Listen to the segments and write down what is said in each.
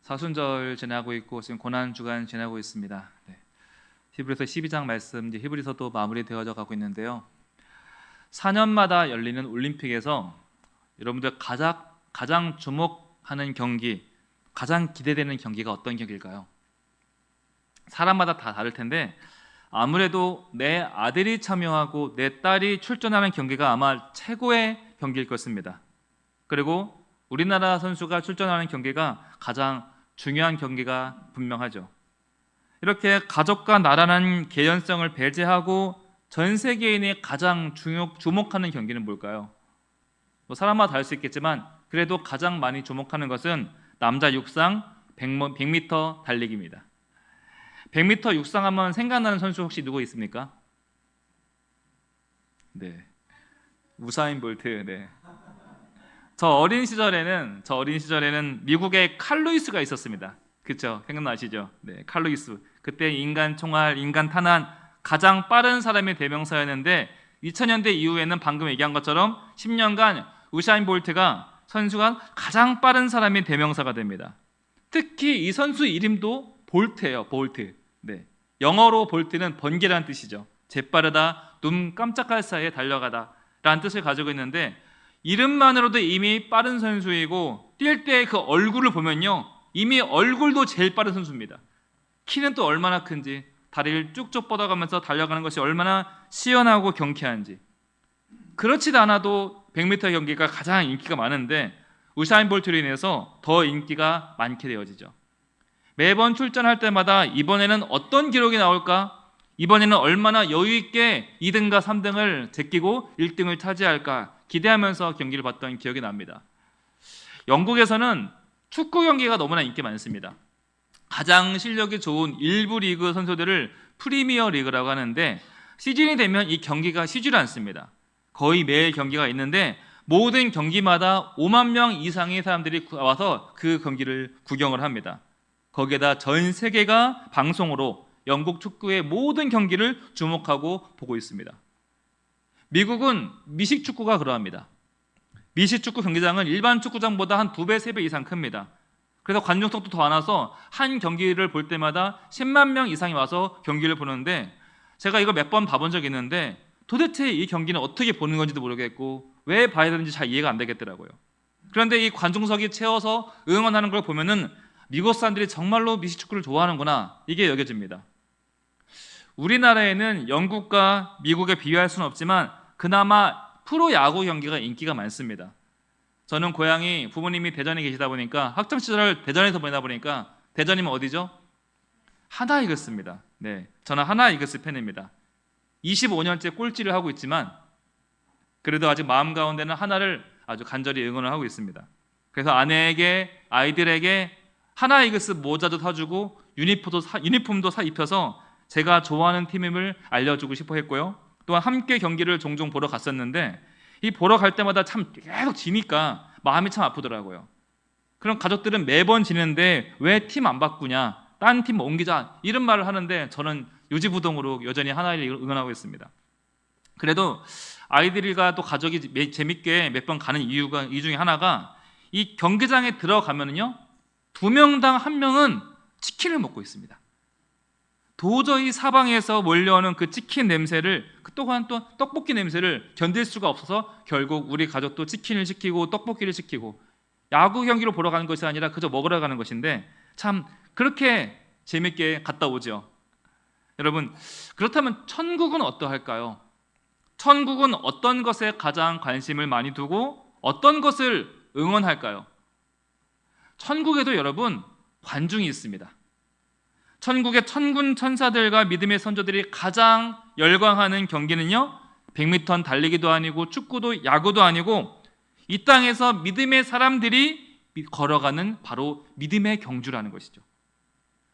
사순절 지나고 있고 지금 고난 주간 지나고 있습니다. 히브리서 12장 말씀, 이제 히브리서도 마무리되어져 가고 있는데요. 4년마다 열리는 올림픽에서 여러분들 가장 주목하는 경기, 가장 기대되는 경기가 어떤 경기일까요? 사람마다 다 다를 텐데 아무래도 내 아들이 참여하고 내 딸이 출전하는 경기가 아마 최고의 경기일 것입니다. 그리고 우리나라 선수가 출전하는 경기가 가장 중요한 경기가 분명하죠. 이렇게 가족과 나라는 개연성을 배제하고 전 세계인이 가장 주목하는 경기는 뭘까요? 사람마다 다를 수 있겠지만 그래도 가장 많이 주목하는 것은 남자 육상 100m 달리기입니다. 100m 육상 하면 생각나는 선수 혹시 누구 있습니까? 네, 우사인 볼트. 네. 저 어린 시절에는 미국에 칼 루이스가 있었습니다. 그렇죠? 생각나시죠? 네, 칼 루이스. 그때 인간 총알, 인간 탄환 가장 빠른 사람의 대명사였는데 2000년대 이후에는 방금 얘기한 것처럼 10년간 우사인 볼트가 선수가 가장 빠른 사람의 대명사가 됩니다. 특히 이 선수 이름도 볼트예요. 볼트. 네. 영어로 볼트는 번개라는 뜻이죠. 재빠르다, 눈 깜짝할 사이에 달려가다 라는 뜻을 가지고 있는데 이름만으로도 이미 빠른 선수이고 뛸 때 그 얼굴을 보면요 이미 얼굴도 제일 빠른 선수입니다. 키는 또 얼마나 큰지, 다리를 쭉쭉 뻗어가면서 달려가는 것이 얼마나 시원하고 경쾌한지. 그렇지도 않아도 100m 경기가 가장 인기가 많은데 우사인 볼트로 인해서 더 인기가 많게 되어지죠. 매번 출전할 때마다 이번에는 어떤 기록이 나올까? 이번에는 얼마나 여유있게 2등과 3등을 제끼고 1등을 차지할까? 기대하면서 경기를 봤던 기억이 납니다. 영국에서는 축구 경기가 너무나 인기 많습니다. 가장 실력이 좋은 일부 리그 선수들을 프리미어 리그라고 하는데 시즌이 되면 이 경기가 쉬질 않습니다. 거의 매일 경기가 있는데 모든 경기마다 5만 명 이상의 사람들이 와서 그 경기를 구경을 합니다. 거기에다 전 세계가 방송으로 영국 축구의 모든 경기를 주목하고 보고 있습니다. 미국은 미식 축구가 그러합니다. 미식 축구 경기장은 일반 축구장보다 한 2배, 3배 이상 큽니다. 그래서 관중석도 더 많아서 한 경기를 볼 때마다 10만 명 이상이 와서 경기를 보는데 제가 이거 몇 번 봐본 적이 있는데 도대체 이 경기는 어떻게 보는 건지도 모르겠고 왜 봐야 되는지 잘 이해가 안 되겠더라고요. 그런데 이 관중석이 채워서 응원하는 걸 보면은 미국 사람들이 정말로 미식 축구를 좋아하는구나 이게 여겨집니다. 우리나라에는 영국과 미국에 비교할 수는 없지만 그나마 프로야구 경기가 인기가 많습니다. 저는 고향이 부모님이 대전에 계시다 보니까 학창시절을 대전에서 보내다 보니까 대전이면 어디죠? 하나이글스입니다. 네, 저는 하나이글스 팬입니다. 25년째 꼴찌를 하고 있지만 그래도 아직 마음 가운데는 하나를 아주 간절히 응원을 하고 있습니다. 그래서 아내에게 아이들에게 하나이글스 모자도 사주고 유니폼도 입혀서 제가 좋아하는 팀임을 알려주고 싶어 했고요. 또한 함께 경기를 종종 보러 갔었는데 이 보러 갈 때마다 참 계속 지니까 마음이 참 아프더라고요. 그럼 가족들은 매번 지는데 왜 팀 안 바꾸냐, 딴 팀 옮기자 이런 말을 하는데 저는 요지부동으로 여전히 하나를 응원하고 있습니다. 그래도 아이들과 또 가족이 재밌게 몇 번 가는 이유 중에 하나가 이 경기장에 들어가면요 2명당 1명은 치킨을 먹고 있습니다. 도저히 사방에서 몰려오는 그 치킨 냄새를 또한 또 떡볶이 냄새를 견딜 수가 없어서 결국 우리 가족도 치킨을 시키고 떡볶이를 시키고 야구 경기로 보러 가는 것이 아니라 그저 먹으러 가는 것인데 참 그렇게 재밌게 갔다 오죠. 여러분 그렇다면 천국은 어떠할까요? 천국은 어떤 것에 가장 관심을 많이 두고 어떤 것을 응원할까요? 천국에도 여러분 관중이 있습니다. 천국의 천군 천사들과 믿음의 선조들이 가장 열광하는 경기는요 100m 달리기도 아니고 축구도 야구도 아니고 이 땅에서 믿음의 사람들이 걸어가는 바로 믿음의 경주라는 것이죠.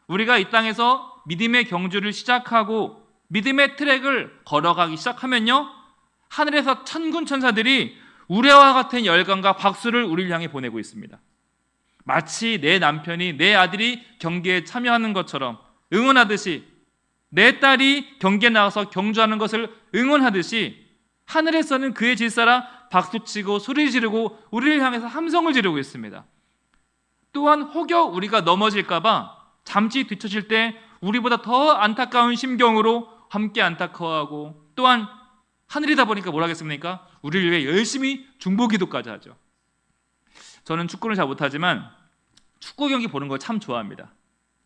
우리가 이 땅에서 믿음의 경주를 시작하고 믿음의 트랙을 걸어가기 시작하면요 하늘에서 천군 천사들이 우레와 같은 열광과 박수를 우리를 향해 보내고 있습니다. 마치 내 남편이 내 아들이 경기에 참여하는 것처럼 응원하듯이 내 딸이 경기에 나가서 경주하는 것을 응원하듯이 하늘에서는 그의 질사라 박수치고 소리 지르고 우리를 향해서 함성을 지르고 있습니다. 또한 혹여 우리가 넘어질까 봐 잠시 뒤처질 때 우리보다 더 안타까운 심경으로 함께 안타까워하고, 또한 하늘이다 보니까 뭐라 하겠습니까? 우리를 위해 열심히 중보기도까지 하죠. 저는 축구를 잘 못하지만 축구 경기 보는 걸 참 좋아합니다.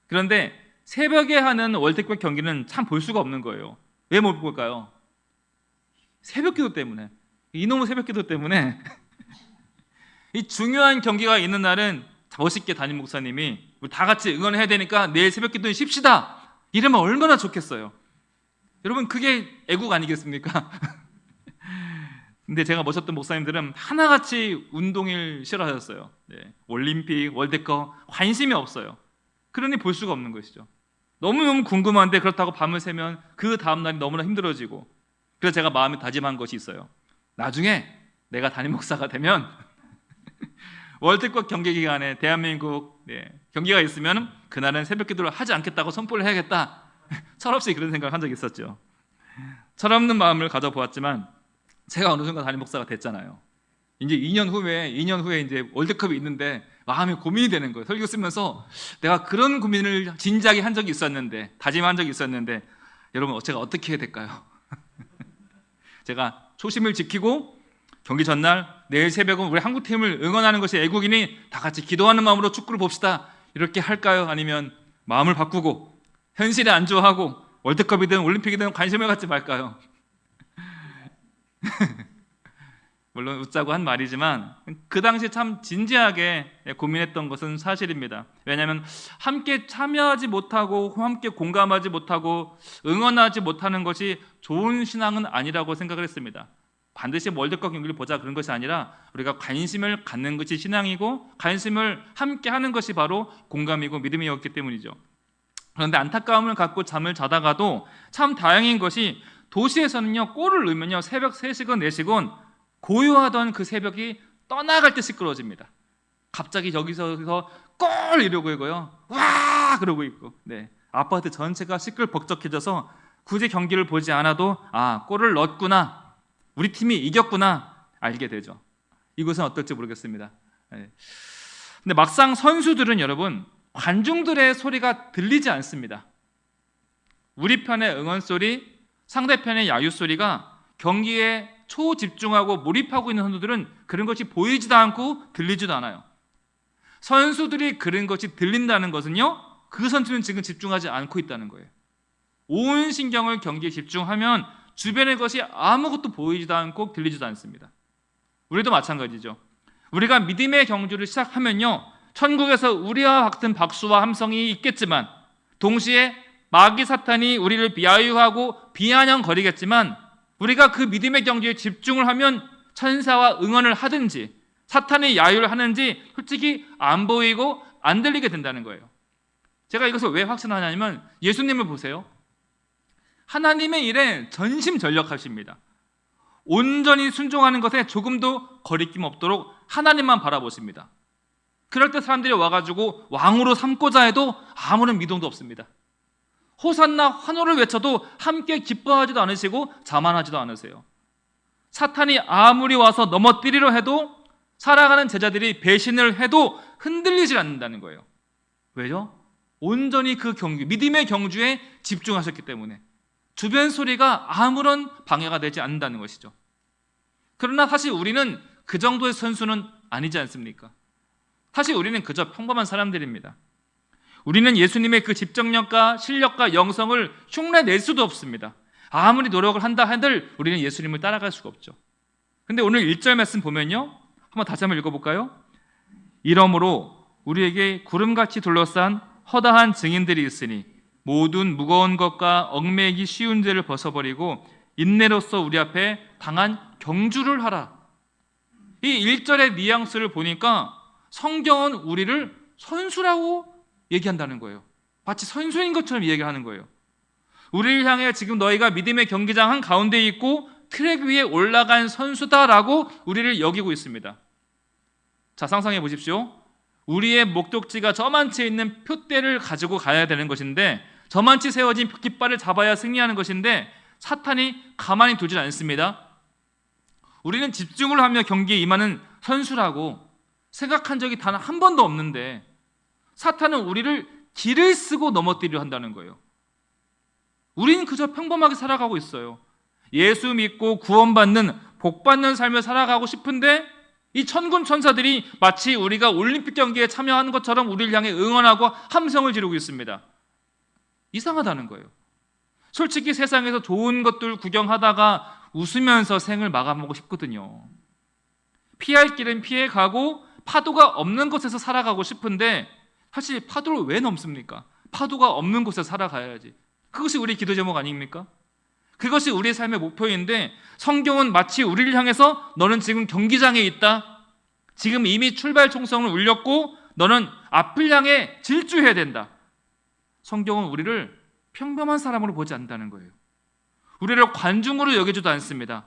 그런데 새벽에 하는 월드컵 경기는 참 볼 수가 없는 거예요. 왜 못 볼까요? 새벽기도 때문에, 이놈의 새벽기도 때문에 이 중요한 경기가 있는 날은 멋있게 담임 목사님이 우리 다 같이 응원해야 되니까 내일 새벽기도는 쉽시다 이러면 얼마나 좋겠어요. 여러분, 그게 애국 아니겠습니까? 근데 제가 모셨던 목사님들은 하나같이 운동을 싫어하셨어요. 네. 올림픽, 월드컵 관심이 없어요. 그러니 볼 수가 없는 것이죠. 너무너무 궁금한데 그렇다고 밤을 새면 그 다음날이 너무나 힘들어지고, 그래서 제가 마음에 다짐한 것이 있어요. 나중에 내가 담임 목사가 되면 월드컵 경기 기간에 대한민국 경기가 있으면 그날은 새벽기도를 하지 않겠다고 선포를 해야겠다. 철없이 그런 생각을 한 적이 있었죠. 철없는 마음을 가져보았지만 제가 어느 순간 담임 목사가 됐잖아요. 이제 2년 후에 이제 월드컵이 있는데 마음이 고민이 되는 거예요. 설교 쓰면서 내가 그런 고민을 진지하게 한 적이 있었는데, 다짐한 적이 있었는데, 여러분 제가 어떻게 해야 될까요? 제가 초심을 지키고 경기 전날 내일 새벽은 우리 한국팀을 응원하는 것이 애국이니 다 같이 기도하는 마음으로 축구를 봅시다 이렇게 할까요? 아니면 마음을 바꾸고 현실에 안주하고 월드컵이든 올림픽이든 관심을 갖지 말까요? 물론 웃자고 한 말이지만 그 당시 참 진지하게 고민했던 것은 사실입니다. 왜냐하면 함께 참여하지 못하고 함께 공감하지 못하고 응원하지 못하는 것이 좋은 신앙은 아니라고 생각을 했습니다. 반드시 월드컵 경기를 보자 그런 것이 아니라 우리가 관심을 갖는 것이 신앙이고 관심을 함께 하는 것이 바로 공감이고 믿음이었기 때문이죠. 그런데 안타까움을 갖고 잠을 자다가도 참 다행인 것이 도시에서는요, 골을 넣으면요 새벽 3시건 4시건 고요하던 그 새벽이 떠나갈 때 시끄러워집니다. 갑자기 여기서 골 이러고 있고요, 와 그러고 있고, 아파트 전체가 시끌벅적해져서 굳이 경기를 보지 않아도 골을 넣었구나, 우리 팀이 이겼구나 알게 되죠. 이것은 어떨지 모르겠습니다. 근데 막상 선수들은 여러분 관중들의 소리가 들리지 않습니다. 우리 편의 응원 소리, 상대편의 야유 소리가 경기에 초집중하고 몰입하고 있는 선수들은 그런 것이 보이지도 않고 들리지도 않아요. 선수들이 그런 것이 들린다는 것은요, 그 선수는 지금 집중하지 않고 있다는 거예요. 온 신경을 경기에 집중하면 주변의 것이 아무것도 보이지도 않고 들리지도 않습니다. 우리도 마찬가지죠. 우리가 믿음의 경주를 시작하면요, 천국에서 우리와 같은 박수와 함성이 있겠지만 동시에 마귀 사탄이 우리를 비하유하고 비아냥거리겠지만 우리가 그 믿음의 경주에 집중을 하면 천사와 응원을 하든지 사탄의 야유를 하는지 솔직히 안 보이고 안 들리게 된다는 거예요. 제가 이것을 왜 확신하냐면 예수님을 보세요. 하나님의 일에 전심전력하십니다. 온전히 순종하는 것에 조금도 거리낌 없도록 하나님만 바라보십니다. 그럴 때 사람들이 와가지고 왕으로 삼고자 해도 아무런 미동도 없습니다. 호산나 환호를 외쳐도 함께 기뻐하지도 않으시고 자만하지도 않으세요. 사탄이 아무리 와서 넘어뜨리려 해도 살아가는 제자들이 배신을 해도 흔들리지 않는다는 거예요. 왜요? 온전히 그 경주, 믿음의 경주에 집중하셨기 때문에 주변 소리가 아무런 방해가 되지 않는다는 것이죠. 그러나 사실 우리는 그 정도의 선수는 아니지 않습니까? 사실 우리는 그저 평범한 사람들입니다. 우리는 예수님의 그 집중력과 실력과 영성을 흉내낼 수도 없습니다. 아무리 노력을 한다 한들 우리는 예수님을 따라갈 수가 없죠. 근데 오늘 1절 말씀 보면요, 한번 다시 한번 읽어볼까요? 이러므로 우리에게 구름같이 둘러싼 허다한 증인들이 있으니 모든 무거운 것과 얽매이기 쉬운 죄를 벗어버리고 인내로써 우리 앞에 당한 경주를 하라. 이 1절의 뉘앙스를 보니까 성경은 우리를 선수라고 얘기한다는 거예요. 마치 선수인 것처럼 얘기하는 거예요. 우리를 향해 지금 너희가 믿음의 경기장 한가운데 있고 트랙 위에 올라간 선수다라고 우리를 여기고 있습니다. 자, 상상해 보십시오. 우리의 목적지가 저만치 있는 표대를 가지고 가야 되는 것인데, 저만치 세워진 깃발을 잡아야 승리하는 것인데 사탄이 가만히 두질 않습니다. 우리는 집중을 하며 경기에 임하는 선수라고 생각한 적이 단 한 번도 없는데 사탄은 우리를 길을 쓰고 넘어뜨리려 한다는 거예요. 우리는 그저 평범하게 살아가고 있어요. 예수 믿고 구원받는 복받는 삶을 살아가고 싶은데 이 천군 천사들이 마치 우리가 올림픽 경기에 참여하는 것처럼 우리를 향해 응원하고 함성을 지르고 있습니다. 이상하다는 거예요. 솔직히 세상에서 좋은 것들 구경하다가 웃으면서 생을 마감하고 싶거든요. 피할 길은 피해가고 파도가 없는 곳에서 살아가고 싶은데 사실 파도를 왜 넘습니까? 파도가 없는 곳에서 살아가야지. 그것이 우리 기도 제목 아닙니까? 그것이 우리의 삶의 목표인데 성경은 마치 우리를 향해서 너는 지금 경기장에 있다. 지금 이미 출발 총성을 울렸고 너는 앞을 향해 질주해야 된다. 성경은 우리를 평범한 사람으로 보지 않는다는 거예요. 우리를 관중으로 여기지도 않습니다.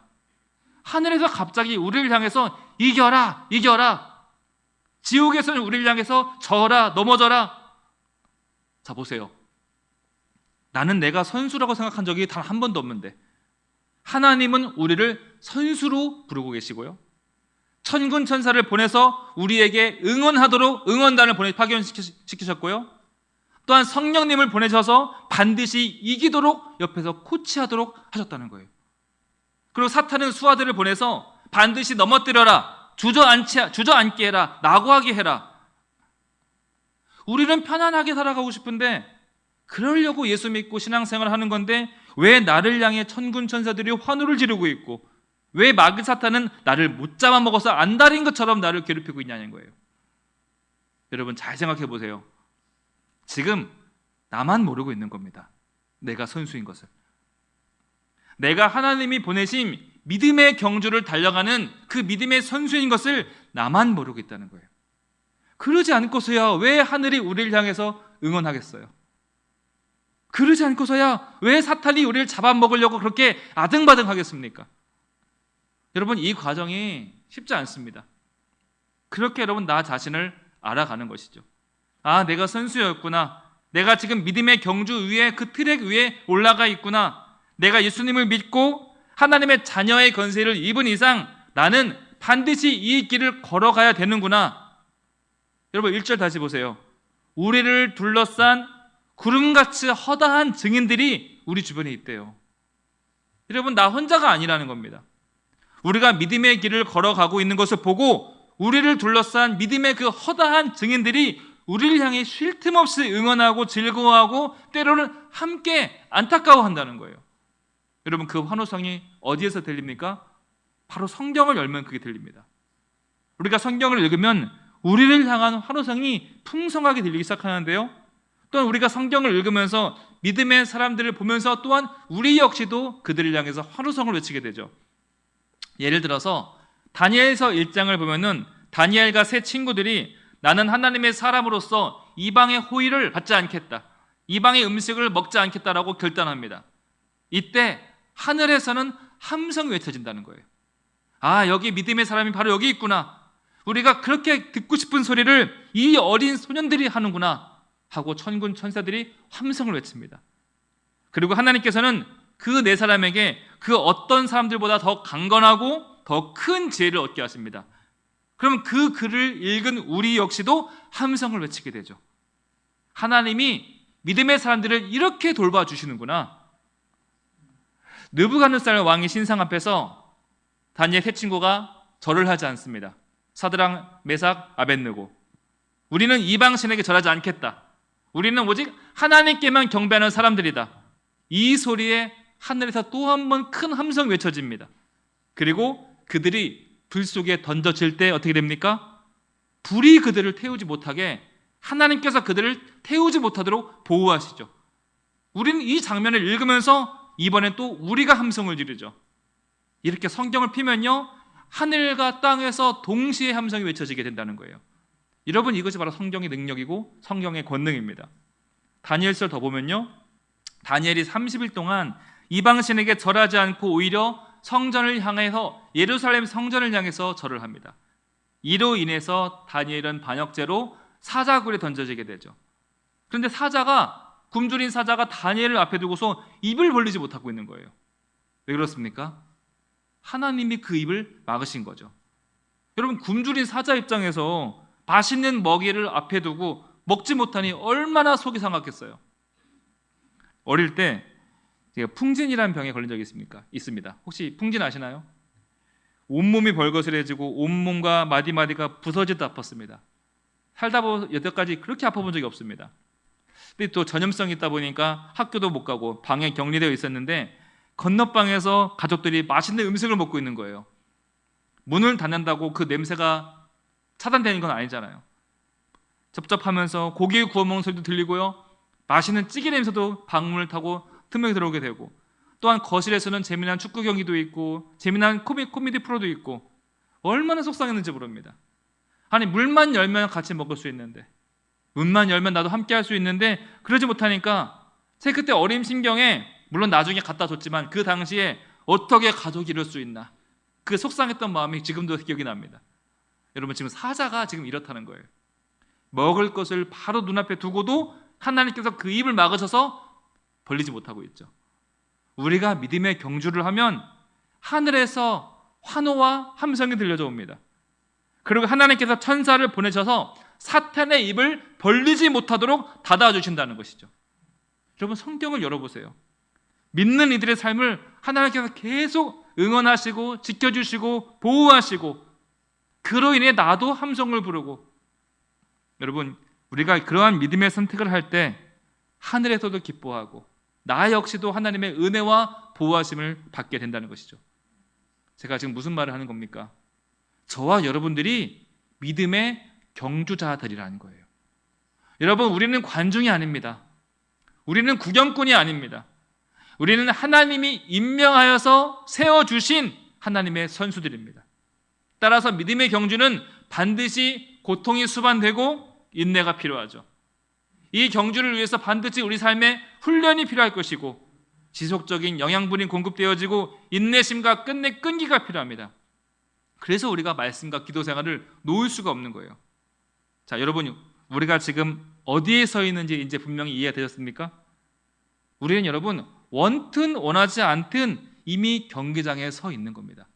하늘에서 갑자기 우리를 향해서 이겨라, 이겨라. 지옥에서는 우리를 향해서 져라, 넘어져라. 자, 보세요. 나는 내가 선수라고 생각한 적이 단 한 번도 없는데 하나님은 우리를 선수로 부르고 계시고요. 천군 천사를 보내서 우리에게 응원하도록 응원단을 파견시키셨고요. 또한 성령님을 보내셔서 반드시 이기도록 옆에서 코치하도록 하셨다는 거예요. 그리고 사탄은 수하들을 보내서 반드시 넘어뜨려라, 주저앉게 해라, 낙오하게 해라. 우리는 편안하게 살아가고 싶은데 그러려고 예수 믿고 신앙생활을 하는 건데 왜 나를 향해 천군 천사들이 환호를 지르고 있고 왜 마귀 사탄은 나를 못 잡아먹어서 안달인 것처럼 나를 괴롭히고 있냐는 거예요. 여러분 잘 생각해 보세요. 지금 나만 모르고 있는 겁니다. 내가 선수인 것을. 내가 하나님이 보내신 믿음의 경주를 달려가는 그 믿음의 선수인 것을 나만 모르고 있다는 거예요. 그러지 않고서야 왜 하늘이 우리를 향해서 응원하겠어요? 그러지 않고서야 왜 사탄이 우리를 잡아먹으려고 그렇게 아등바등 하겠습니까? 여러분 이 과정이 쉽지 않습니다. 그렇게 여러분 나 자신을 알아가는 것이죠. 아, 내가 선수였구나. 내가 지금 믿음의 경주 위에 그 트랙 위에 올라가 있구나. 내가 예수님을 믿고 하나님의 자녀의 권세를 입은 이상 나는 반드시 이 길을 걸어가야 되는구나. 여러분 1절 다시 보세요. 우리를 둘러싼 구름같이 허다한 증인들이 우리 주변에 있대요. 여러분 나 혼자가 아니라는 겁니다. 우리가 믿음의 길을 걸어가고 있는 것을 보고 우리를 둘러싼 믿음의 그 허다한 증인들이 우리를 향해 쉴 틈 없이 응원하고 즐거워하고 때로는 함께 안타까워한다는 거예요. 여러분 그 환호성이 어디에서 들립니까? 바로 성경을 열면 그게 들립니다. 우리가 성경을 읽으면 우리를 향한 환호성이 풍성하게 들리기 시작하는데요. 또한 우리가 성경을 읽으면서 믿음의 사람들을 보면서 또한 우리 역시도 그들을 향해서 환호성을 외치게 되죠. 예를 들어서 다니엘서 1장을 보면은 다니엘과 세 친구들이 나는 하나님의 사람으로서 이방의 호의를 받지 않겠다. 이방의 음식을 먹지 않겠다라고 결단합니다. 이때 하늘에서는 함성이 외쳐진다는 거예요. 아, 여기 믿음의 사람이 바로 여기 있구나. 우리가 그렇게 듣고 싶은 소리를 이 어린 소년들이 하는구나 하고 천군 천사들이 함성을 외칩니다. 그리고 하나님께서는 그 네 사람에게 그 어떤 사람들보다 더 강건하고 더 큰 지혜를 얻게 하십니다. 그럼 그 글을 읽은 우리 역시도 함성을 외치게 되죠. 하나님이 믿음의 사람들을 이렇게 돌봐주시는구나. 느부갓네살 왕의 신상 앞에서 다니엘 세 친구가 절을 하지 않습니다. 사드랑, 메삭, 아벳느고. 우리는 이방 신에게 절하지 않겠다. 우리는 오직 하나님께만 경배하는 사람들이다. 이 소리에 하늘에서 또 한 번 큰 함성이 외쳐집니다. 그리고 그들이 불 속에 던져질 때 어떻게 됩니까? 불이 그들을 태우지 못하게 하나님께서 그들을 태우지 못하도록 보호하시죠. 우리는 이 장면을 읽으면서 이번엔 또 우리가 함성을 지르죠. 이렇게 성경을 피면요 하늘과 땅에서 동시에 함성이 외쳐지게 된다는 거예요. 여러분 이것이 바로 성경의 능력이고 성경의 권능입니다. 다니엘서를 더 보면요 다니엘이 30일 동안 이방신에게 절하지 않고 오히려 성전을 향해서 예루살렘 성전을 향해서 절을 합니다. 이로 인해서 다니엘은 반역죄로 사자굴에 던져지게 되죠. 그런데 굶주린 사자가 다니엘을 앞에 두고서 입을 벌리지 못하고 있는 거예요. 왜 그렇습니까? 하나님이 그 입을 막으신 거죠. 여러분 굶주린 사자 입장에서 맛있는 먹이를 앞에 두고 먹지 못하니 얼마나 속이 상했겠어요. 어릴 때 제가 풍진이라는 병에 걸린 적이 있습니다. 혹시 풍진 아시나요? 온몸이 벌거슬해지고 온몸과 마디마디가 부서지듯 아팠습니다. 살다 보면 여태까지 그렇게 아파본 적이 없습니다. 근데 또 전염성이 있다 보니까 학교도 못 가고 방에 격리되어 있었는데 건너방에서 가족들이 맛있는 음식을 먹고 있는 거예요. 문을 닫는다고 그 냄새가 차단되는 건 아니잖아요. 쩝쩝하면서 고기 구워 먹는 소리도 들리고요, 맛있는 찌개 냄새도 방문을 타고 틈에 들어오게 되고, 또한 거실에서는 재미난 축구 경기도 있고 재미난 코미디 프로도 있고 얼마나 속상했는지 모릅니다. 아니, 물만 열면 같이 먹을 수 있는데, 문만 열면 나도 함께 할 수 있는데 그러지 못하니까 제 그때 어린 심경에, 물론 나중에 갖다 줬지만 그 당시에 어떻게 가족이 이럴 수 있나, 그 속상했던 마음이 지금도 기억이 납니다. 여러분, 지금 사자가 지금 이렇다는 거예요. 먹을 것을 바로 눈앞에 두고도 하나님께서 그 입을 막으셔서 벌리지 못하고 있죠. 우리가 믿음의 경주를 하면 하늘에서 환호와 함성이 들려져 옵니다. 그리고 하나님께서 천사를 보내셔서 사탄의 입을 벌리지 못하도록 닫아주신다는 것이죠. 여러분, 성경을 열어보세요. 믿는 이들의 삶을 하나님께서 계속 응원하시고 지켜주시고 보호하시고, 그로 인해 나도 함성을 부르고, 여러분, 우리가 그러한 믿음의 선택을 할 때 하늘에서도 기뻐하고 나 역시도 하나님의 은혜와 보호하심을 받게 된다는 것이죠. 제가 지금 무슨 말을 하는 겁니까? 저와 여러분들이 믿음의 경주자들이라는 거예요. 여러분, 우리는 관중이 아닙니다. 우리는 구경꾼이 아닙니다. 우리는 하나님이 임명하여서 세워주신 하나님의 선수들입니다. 따라서 믿음의 경주는 반드시 고통이 수반되고 인내가 필요하죠. 이 경주를 위해서 반드시 우리 삶에 훈련이 필요할 것이고, 지속적인 영양분이 공급되어지고 인내심과 끝내 끈기가 필요합니다. 그래서 우리가 말씀과 기도 생활을 놓을 수가 없는 거예요. 자, 여러분, 우리가 지금 어디에 서 있는지 이제 분명히 이해되셨습니까? 우리는 여러분, 원튼 원하지 않든 이미 경기장에 서 있는 겁니다.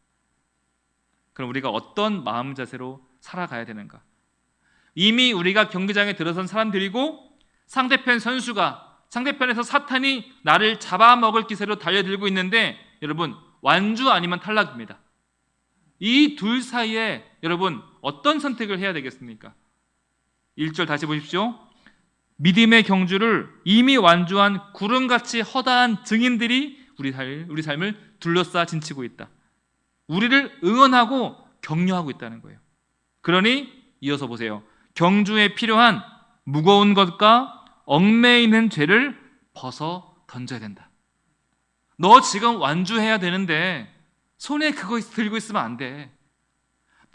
그럼 우리가 어떤 마음 자세로 살아가야 되는가? 이미 우리가 경기장에 들어선 사람들이고, 상대편에서 사탄이 나를 잡아먹을 기세로 달려들고 있는데, 여러분, 완주 아니면 탈락입니다. 이 둘 사이에 여러분 어떤 선택을 해야 되겠습니까? 1절 다시 보십시오. 믿음의 경주를 이미 완주한 구름같이 허다한 증인들이 우리 삶을 둘러싸 진치고 있다. 우리를 응원하고 격려하고 있다는 거예요. 그러니 이어서 보세요. 경주에 필요한 무거운 것과 얽매여 있는 죄를 벗어 던져야 된다. 너 지금 완주해야 되는데 손에 그거 들고 있으면 안 돼.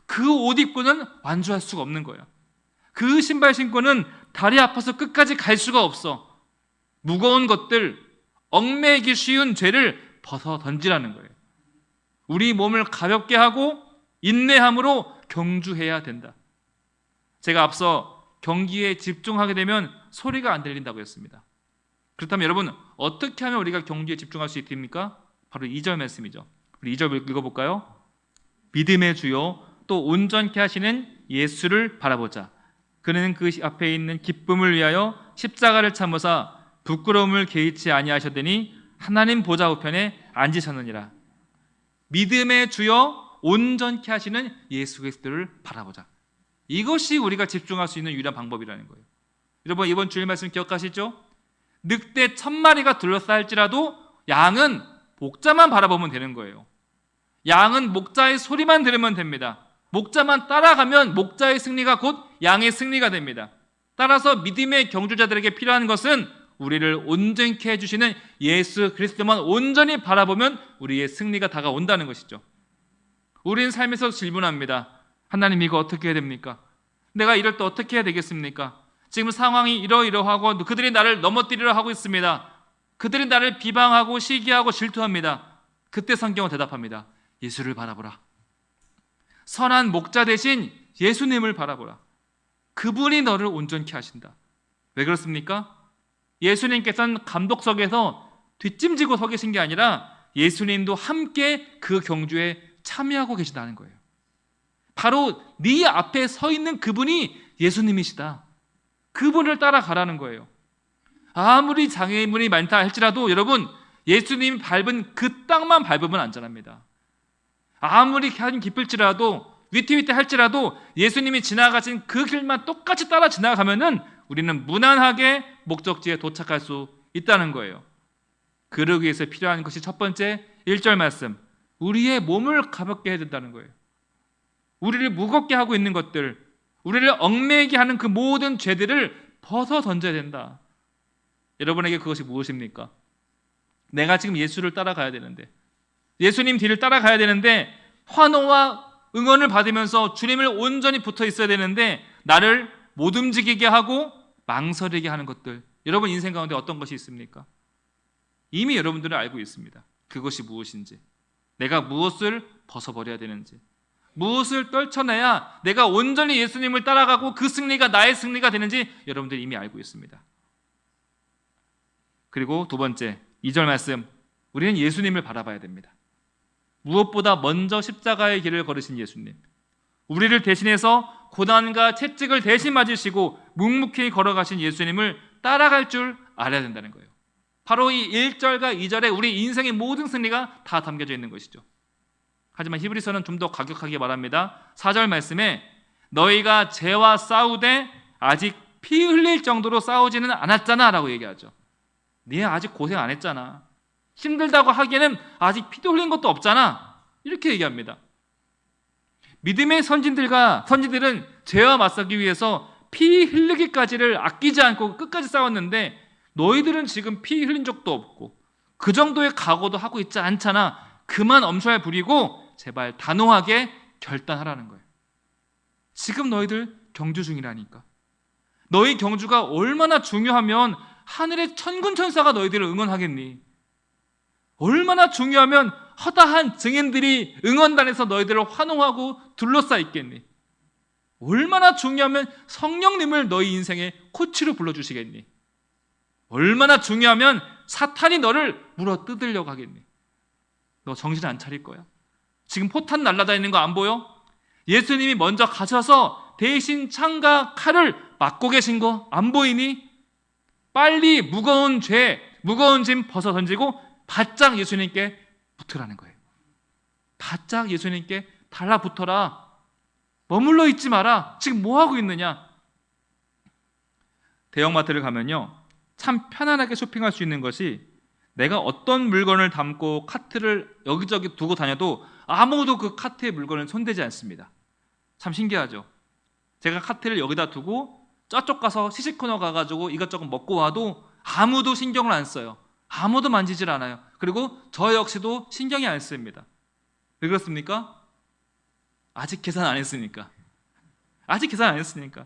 그 옷 입고는 완주할 수가 없는 거야. 그 신발 신고는 다리 아파서 끝까지 갈 수가 없어. 무거운 것들, 얽매이기 쉬운 죄를 벗어 던지라는 거예요. 우리 몸을 가볍게 하고 인내함으로 경주해야 된다. 제가 앞서 경기에 집중하게 되면 소리가 안 들린다고 했습니다. 그렇다면 여러분, 어떻게 하면 우리가 경기에 집중할 수 있습니까? 바로 2절 말씀이죠. 우리 2절 읽어볼까요? 믿음의 주요 또 온전케 하시는 예수를 바라보자. 그는 그 앞에 있는 기쁨을 위하여 십자가를 참으사 부끄러움을 개의치 아니하셨더니 하나님 보좌 우편에 앉으셨느니라. 믿음의 주여 온전케 하시는 예수 그리스도를 바라보자. 이것이 우리가 집중할 수 있는 유일한 방법이라는 거예요. 여러분, 이번 주일 말씀 기억하시죠? 늑대 1000마리가 둘러싸일지라도 양은 목자만 바라보면 되는 거예요. 양은 목자의 소리만 들으면 됩니다. 목자만 따라가면 목자의 승리가 곧 양의 승리가 됩니다. 따라서 믿음의 경주자들에게 필요한 것은 우리를 온전케 해주시는 예수 그리스도만 온전히 바라보면 우리의 승리가 다가온다는 것이죠. 우리는 삶에서 질문합니다. 하나님, 이거 어떻게 해야 됩니까? 내가 이럴 때 어떻게 해야 되겠습니까? 지금 상황이 이러이러하고 그들이 나를 넘어뜨리려 하고 있습니다. 그들이 나를 비방하고 시기하고 질투합니다. 그때 성경은 대답합니다. 예수를 바라보라. 선한 목자 대신 예수님을 바라보라. 그분이 너를 온전케 하신다. 왜 그렇습니까? 예수님께서는 감독석에서 뒷짐지고 서 계신 게 아니라 예수님도 함께 그 경주에 참여하고 계시다는 거예요. 바로 네 앞에 서 있는 그분이 예수님이시다. 그분을 따라가라는 거예요. 아무리 장애물이 많다 할지라도 여러분, 예수님이 밟은 그 땅만 밟으면 안전합니다. 아무리 한 깊을지라도 위태위태 할지라도 예수님이 지나가신 그 길만 똑같이 따라 지나가면은 우리는 무난하게 목적지에 도착할 수 있다는 거예요. 그러기 위해서 필요한 것이 첫 번째 1절 말씀, 우리의 몸을 가볍게 해야 된다는 거예요. 우리를 무겁게 하고 있는 것들, 우리를 얽매이게 하는 그 모든 죄들을 벗어 던져야 된다. 여러분에게 그것이 무엇입니까? 내가 지금 예수를 따라가야 되는데, 예수님 뒤를 따라가야 되는데, 환호와 응원을 받으면서 주님을 온전히 붙어 있어야 되는데 나를 못 움직이게 하고 망설이게 하는 것들, 여러분 인생 가운데 어떤 것이 있습니까? 이미 여러분들은 알고 있습니다. 그것이 무엇인지, 내가 무엇을 벗어버려야 되는지, 무엇을 떨쳐내야 내가 온전히 예수님을 따라가고 그 승리가 나의 승리가 되는지 여러분들이 이미 알고 있습니다. 그리고 두 번째 2절 말씀, 우리는 예수님을 바라봐야 됩니다. 무엇보다 먼저 십자가의 길을 걸으신 예수님, 우리를 대신해서 고난과 채찍을 대신 맞으시고 묵묵히 걸어가신 예수님을 따라갈 줄 알아야 된다는 거예요. 바로 이 1절과 2절에 우리 인생의 모든 승리가 다 담겨져 있는 것이죠. 하지만 히브리서는 좀 더 과격하게 말합니다. 4절 말씀에 너희가 죄와 싸우되 아직 피 흘릴 정도로 싸우지는 않았잖아 라고 얘기하죠. 네 아직 고생 안 했잖아, 힘들다고 하기에는 아직 피도 흘린 것도 없잖아, 이렇게 얘기합니다. 믿음의 선지들은 죄와 맞서기 위해서 피 흘리기까지를 아끼지 않고 끝까지 싸웠는데 너희들은 지금 피 흘린 적도 없고 그 정도의 각오도 하고 있지 않잖아. 그만 엄살 부리고 제발 단호하게 결단하라는 거예요. 지금 너희들 경주 중이라니까. 너희 경주가 얼마나 중요하면 하늘의 천군천사가 너희들을 응원하겠니? 얼마나 중요하면 허다한 증인들이 응원단에서 너희들을 환호하고 둘러싸 있겠니? 얼마나 중요하면 성령님을 너희 인생의 코치로 불러주시겠니? 얼마나 중요하면 사탄이 너를 물어 뜯으려고 하겠니? 너 정신 안 차릴 거야? 지금 포탄 날아다니는 거 안 보여? 예수님이 먼저 가셔서 대신 창과 칼을 맞고 계신 거 안 보이니? 빨리 무거운 짐 벗어 던지고 바짝 예수님께 붙으라는 거예요. 바짝 예수님께 달라붙어라. 머물러 있지 마라. 지금 뭐 하고 있느냐? 대형마트를 가면요, 참 편안하게 쇼핑할 수 있는 것이 내가 어떤 물건을 담고 카트를 여기저기 두고 다녀도 아무도 그 카트의 물건을 손대지 않습니다. 참 신기하죠. 제가 카트를 여기다 두고 저쪽 가서 시식코너 가가지고 이것저것 먹고 와도 아무도 신경을 안 써요. 아무도 만지질 않아요. 그리고 저 역시도 신경이 안 씁니다. 왜 그렇습니까? 아직 계산 안 했으니까. 아직 계산 안 했으니까.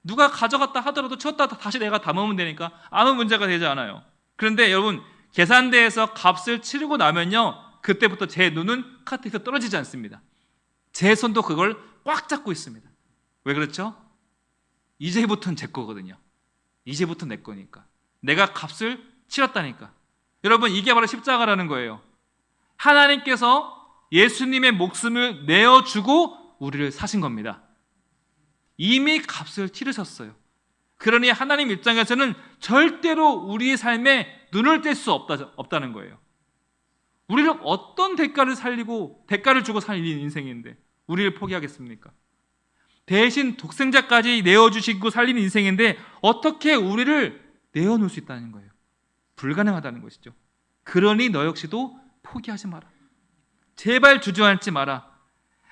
누가 가져갔다 하더라도 치웠다 다시 내가 담으면 되니까 아무 문제가 되지 않아요. 그런데 여러분, 계산대에서 값을 치르고 나면요, 그때부터 제 눈은 카트에서 떨어지지 않습니다. 제 손도 그걸 꽉 잡고 있습니다. 왜 그렇죠? 이제부터는 제 거거든요. 이제부터 내 거니까. 내가 값을 치렀다니까. 여러분, 이게 바로 십자가라는 거예요. 하나님께서 예수님의 목숨을 내어주고 우리를 사신 겁니다. 이미 값을 치르셨어요. 그러니 하나님 입장에서는 절대로 우리의 삶에 눈을 뗄 수 없다는 거예요. 우리를 어떤 대가를 주고 살린 인생인데 우리를 포기하겠습니까? 대신 독생자까지 내어주시고 살린 인생인데 어떻게 우리를 내어놓을 수 있다는 거예요? 불가능하다는 것이죠. 그러니 너 역시도 포기하지 마라. 제발 주저앉지 마라.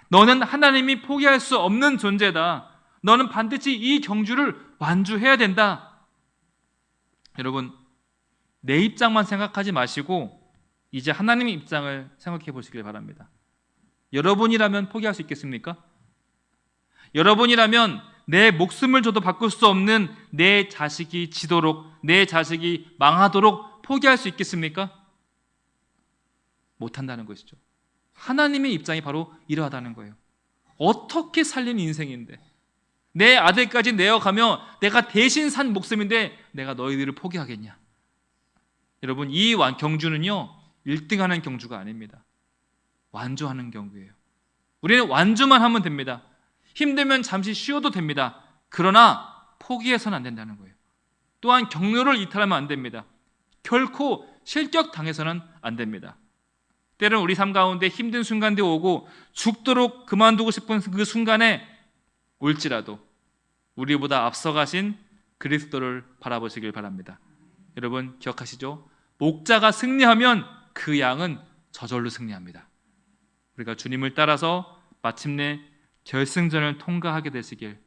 너는 하나님이 포기할 수 없는 존재다. 너는 반드시 이 경주를 완주해야 된다. 여러분, 내 입장만 생각하지 마시고 이제 하나님의 입장을 생각해 보시길 바랍니다. 여러분이라면 포기할 수 있겠습니까? 여러분이라면 내 목숨을 줘도 바꿀 수 없는 내 자식이 지도록, 내 자식이 망하도록 포기할 수 있겠습니까? 못한다는 것이죠. 하나님의 입장이 바로 이러하다는 거예요. 어떻게 살린 인생인데, 내 아들까지 내어가며 내가 대신 산 목숨인데 내가 너희들을 포기하겠냐? 여러분, 이 경주는요 1등하는 경주가 아닙니다. 완주하는 경주예요. 우리는 완주만 하면 됩니다. 힘들면 잠시 쉬어도 됩니다. 그러나 포기해서는 안 된다는 거예요. 또한 격려를 이탈하면 안 됩니다. 결코 실격당해서는 안 됩니다. 때로는 우리 삶 가운데 힘든 순간들이 오고 죽도록 그만두고 싶은 그 순간에 올지라도 우리보다 앞서가신 그리스도를 바라보시길 바랍니다. 여러분 기억하시죠? 목자가 승리하면 그 양은 저절로 승리합니다. 우리가 주님을 따라서 마침내 결승전을 통과하게 되시길,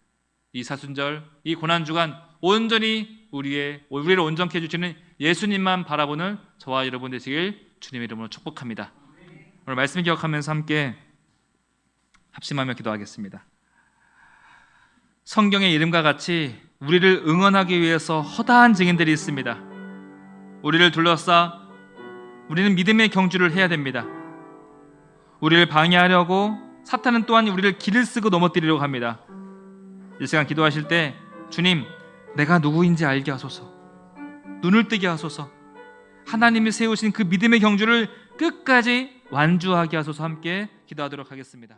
이 사순절, 이 고난주간 온전히 우리를 온전케 해주시는 예수님만 바라보는 저와 여러분 되시길 주님의 이름으로 축복합니다. 오늘 말씀 기억하면서 함께 합심하며 기도하겠습니다. 성경의 이름과 같이 우리를 응원하기 위해서 허다한 증인들이 있습니다. 우리를 둘러싸 우리는 믿음의 경주를 해야 됩니다. 우리를 방해하려고 사탄은 또한 우리를 길을 쓰고 넘어뜨리려고 합니다. 이 시간 기도하실 때 주님, 내가 누구인지 알게 하소서, 눈을 뜨게 하소서, 하나님이 세우신 그 믿음의 경주를 끝까지 완주하게 하소서. 함께 기도하도록 하겠습니다.